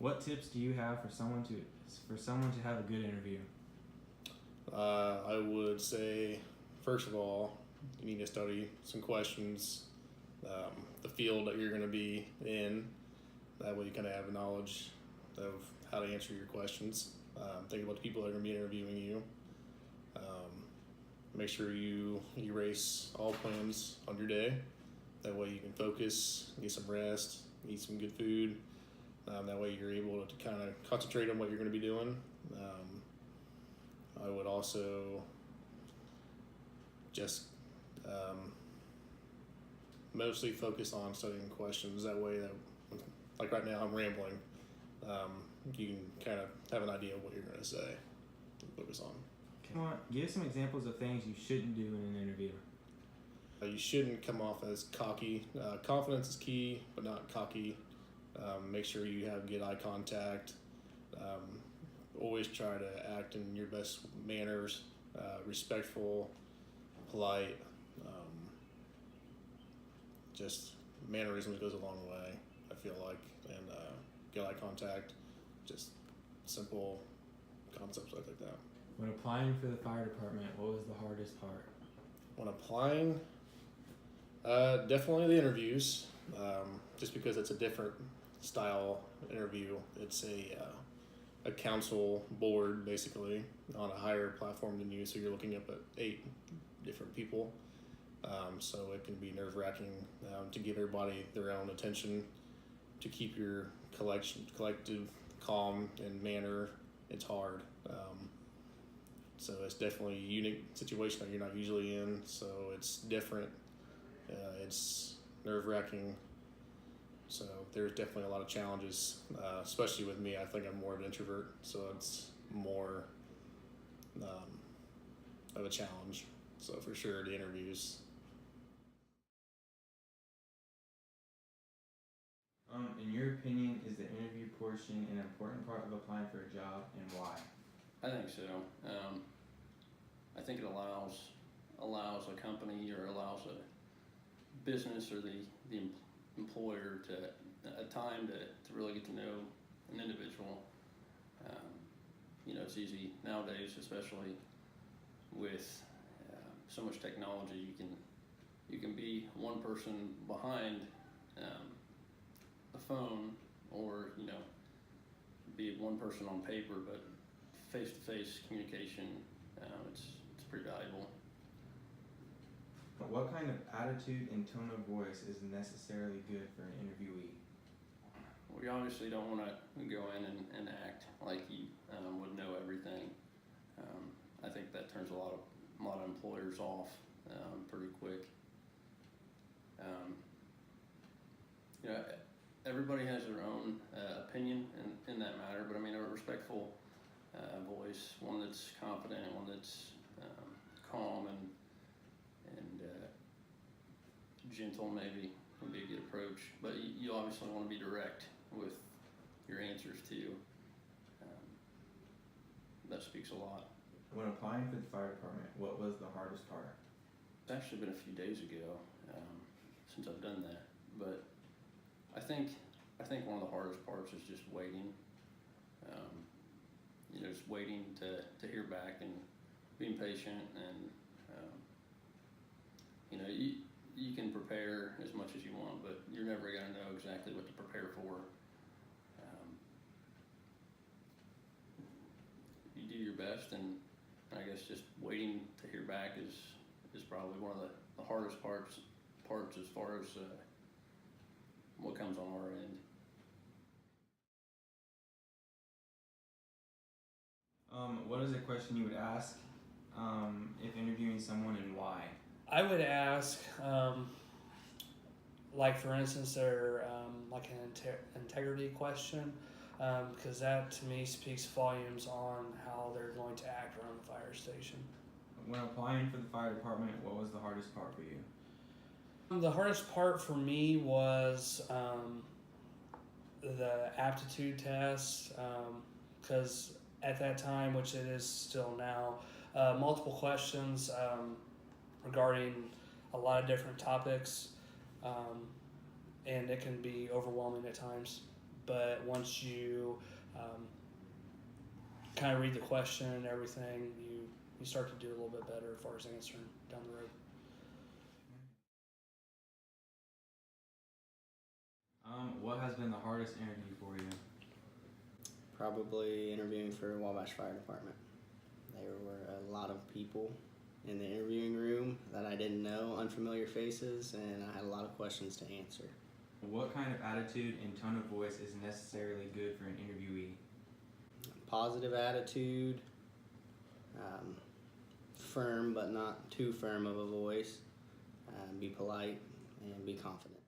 What tips do you have for someone to have a good interview? I would say, first of all, you need to study some questions, the field that you're going to be in. That way, you kind of have a knowledge of how to answer your questions. Think about the people that are going to be interviewing you. Make sure you erase all plans on your day. That way, you can focus, get some rest, eat some good food. That way, you're able to kind of concentrate on what you're going to be doing. I would also just mostly focus on studying questions. That way, like right now, I'm rambling. You can kind of have an idea of what you're going to say and focus on. Come on, give some examples of things you shouldn't do in an interview. You shouldn't come off as cocky. Confidence is key, but not cocky. Make sure you have good eye contact. Always try to act in your best manners, respectful, polite. Just mannerisms goes a long way, I feel like, and good eye contact. Just simple concepts like that. When applying for the fire department, what was the hardest part? When applying, definitely the interviews, just because it's a different style interview. It's a council board basically on a higher platform than you, so you're looking up at 8 different people. So it can be nerve-wracking to give everybody their own attention, to keep your collective calm and manner. It's hard. So it's definitely a unique situation that you're not usually in. So it's different. It's nerve-wracking. So there's definitely a lot of challenges, especially with me. I think I'm more of an introvert, so it's more of a challenge. So for sure, the interviews. In your opinion, is the interview portion an important part of applying for a job, and why? I think so. I think it allows a company or allows a business or the employer to a time to really get to know an individual. It's easy nowadays, especially with so much technology. You can be one person behind a phone, or be one person on paper, but face-to-face communication, it's pretty valuable. What kind of attitude and tone of voice is necessarily good for an interviewee? We obviously don't want to go in and act like you would know everything. I think that turns a lot of employers off pretty quick. Everybody has their own opinion in that matter, but I mean, a respectful voice, one that's confident, one that's calm and gentle, maybe would be a good approach. But you obviously want to be direct with your answers too. That speaks a lot. When applying for the fire department, what was the hardest part? It's actually been a few days ago since I've done that, but I think one of the hardest parts is just waiting. Just waiting to hear back and being patient, and you can prepare as much as you want, but you're never going to know exactly what to prepare for. You do your best, and I guess just waiting to hear back is probably one of the hardest parts as far as what comes on our end. What is a question you would ask if interviewing someone, and why? I would ask, like for instance, they're like an integrity question, because that to me speaks volumes on how they're going to act around the fire station. When applying for the fire department, what was the hardest part for you? The hardest part for me was the aptitude test, because at that time, which it is still now, multiple questions regarding a lot of different topics, and it can be overwhelming at times. but once you kind of read the question and everything, you start to do a little bit better as far as answering down the road. What has been the hardest interview for you? Probably interviewing for Wabash Fire Department. There were a lot of people in the interviewing room that I didn't know, unfamiliar faces, and I had a lot of questions to answer. What kind of attitude and tone of voice is necessarily good for an interviewee? Positive attitude, firm but not too firm of a voice, be polite, and be confident.